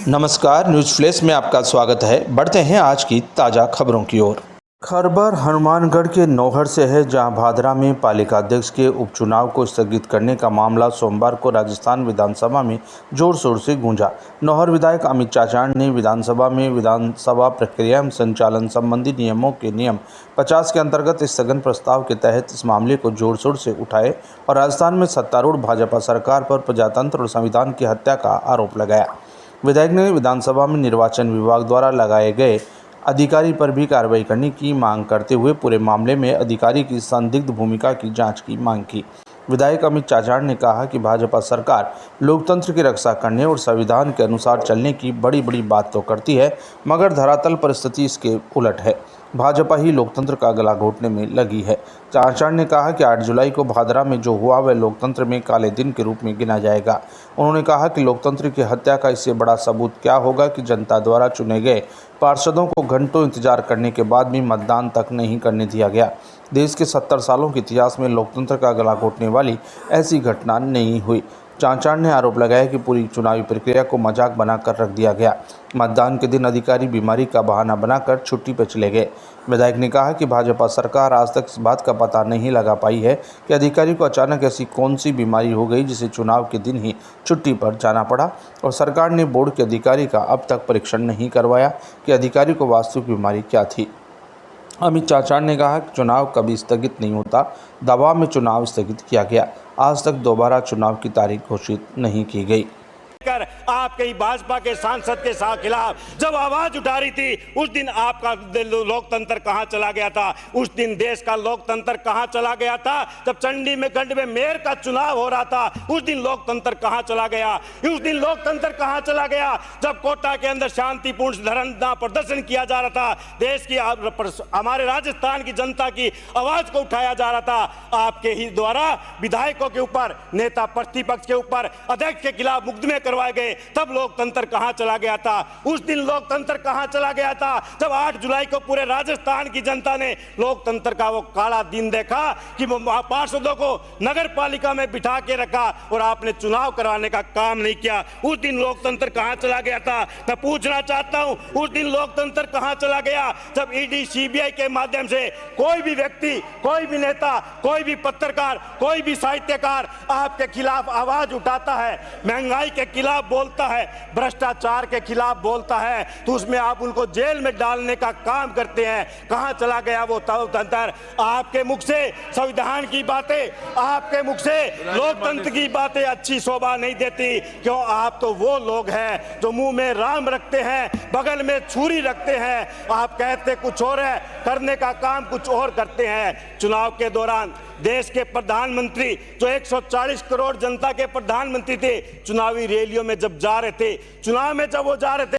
नमस्कार, news flash में आपका स्वागत है। बढ़ते हैं आज की ताज़ा खबरों की ओर। खबर हनुमानगढ़ के नौहर से है, जहां भादरा में पालिका अध्यक्ष के उपचुनाव को स्थगित करने का मामला सोमवार को राजस्थान विधानसभा में जोर शोर से गूंजा। नौहर विधायक अमित चाचाण ने विधानसभा में विधानसभा प्रक्रिया एवं संचालन संबंधी नियमों के नियम 50 के अंतर्गत स्थगन प्रस्ताव के तहत इस मामले को जोर शोर से उठाए और राजस्थान में सत्तारूढ़ भाजपा सरकार पर प्रजातंत्र और संविधान की हत्या का आरोप लगाया। विधायक ने विधानसभा में निर्वाचन विभाग द्वारा लगाए गए अधिकारी पर भी कार्रवाई करने की मांग करते हुए पूरे मामले में अधिकारी की संदिग्ध भूमिका की जांच की मांग की। विधायक अमित चाचाण ने कहा कि भाजपा सरकार लोकतंत्र की रक्षा करने और संविधान के अनुसार चलने की बड़ी बड़ी बात तो करती है, मगर धरातल परिस्थिति इसके उलट है। भाजपा ही लोकतंत्र का गला घोटने में लगी है। चाचाण ने कहा कि 8 जुलाई को भादरा में जो हुआ वह लोकतंत्र में काले दिन के रूप में गिना जाएगा। उन्होंने कहा कि लोकतंत्र की हत्या का इससे बड़ा सबूत क्या होगा कि जनता द्वारा चुने गए पार्षदों को घंटों इंतजार करने के बाद भी मतदान तक नहीं करने दिया गया। देश के 70 सालों के इतिहास में लोकतंत्र का गला घोटने वाली ऐसी घटना नहीं हुई। चाचाण ने आरोप लगाया कि पूरी चुनावी प्रक्रिया को मजाक बनाकर रख दिया गया। मतदान के दिन अधिकारी बीमारी का बहाना बनाकर छुट्टी पर चले गए। विधायक ने कहा कि भाजपा सरकार आज तक इस बात का पता नहीं लगा पाई है कि अधिकारी को अचानक ऐसी कौन सी बीमारी हो गई जिसे चुनाव के दिन ही छुट्टी पर जाना पड़ा, और सरकार ने बोर्ड के अधिकारी का अब तक परीक्षण नहीं करवाया कि अधिकारी को वास्तविक बीमारी क्या थी। अमित चाचाण ने कहा कि चुनाव कभी स्थगित नहीं होता, दबाव में चुनाव स्थगित किया गया। आज तक दोबारा चुनाव की तारीख घोषित नहीं की गई। आपके ही भाजपा के सांसद के खिलाफ जब आवाज उठा रही थी, उस दिन आपका लोकतंत्र कहां चला गया था? उस दिन देश का लोकतंत्र कहां चला गया था? जब चंडी में गढ़ में मेयर का चुनाव हो रहा था, उस दिन लोकतंत्र कहां चला गया? उस दिन लोकतंत्र कहां चला गया? जब कोटा के अंदर शांतिपूर्ण धरना प्रदर्शन किया जा रहा था, देश की हमारे राजस्थान की जनता की आवाज को उठाया जा रहा था, आपके ही द्वारा विधायकों के ऊपर, नेता प्रतिपक्ष के ऊपर, अध्यक्ष के खिलाफ मुकदमे करवाए गए, तब लोकतंत्र कहां चला गया था? उस दिन लोकतंत्र कहां चला गया था जब 8 जुलाई को पूरे राजस्थान की जनता ने लोकतंत्र का वो काला दिन देखा कि पार्षदों को नगर पालिका में बिठा के रखा और आपने चुनाव कराने का काम नहीं किया। उस दिन लोकतंत्र कहां चला गया था? मैं पूछना चाहता हूं, उस दिन लोकतंत्र कहां चला गया जब ईडी सीबीआई के माध्यम से कोई भी व्यक्ति, कोई भी नेता, कोई भी पत्रकार, कोई भी साहित्यकार आपके खिलाफ आवाज उठाता है, महंगाई के खिलाफ बोलता है, भ्रष्टाचार के खिलाफ बोलता है, तो उसमें आप उनको जेल में डालने का काम करते हैं। कहां चला गया वो तंत्र? आपके मुख से संविधान की बातें, आपके मुख से लोकतंत्र की बातें अच्छी शोभा नहीं देती। क्यों? आप तो वो लोग हैं जो मुंह में राम रखते हैं, बगल में छुरी रखते हैं। आप कहते कुछ और है, करने का काम कुछ और करते हैं। चुनाव के दौरान देश के प्रधानमंत्री जो 140 करोड़ जनता के प्रधानमंत्री थे, चुनावी रैलियों में जब जा रहे थे, चुनाव में जब वो जा रहे थे,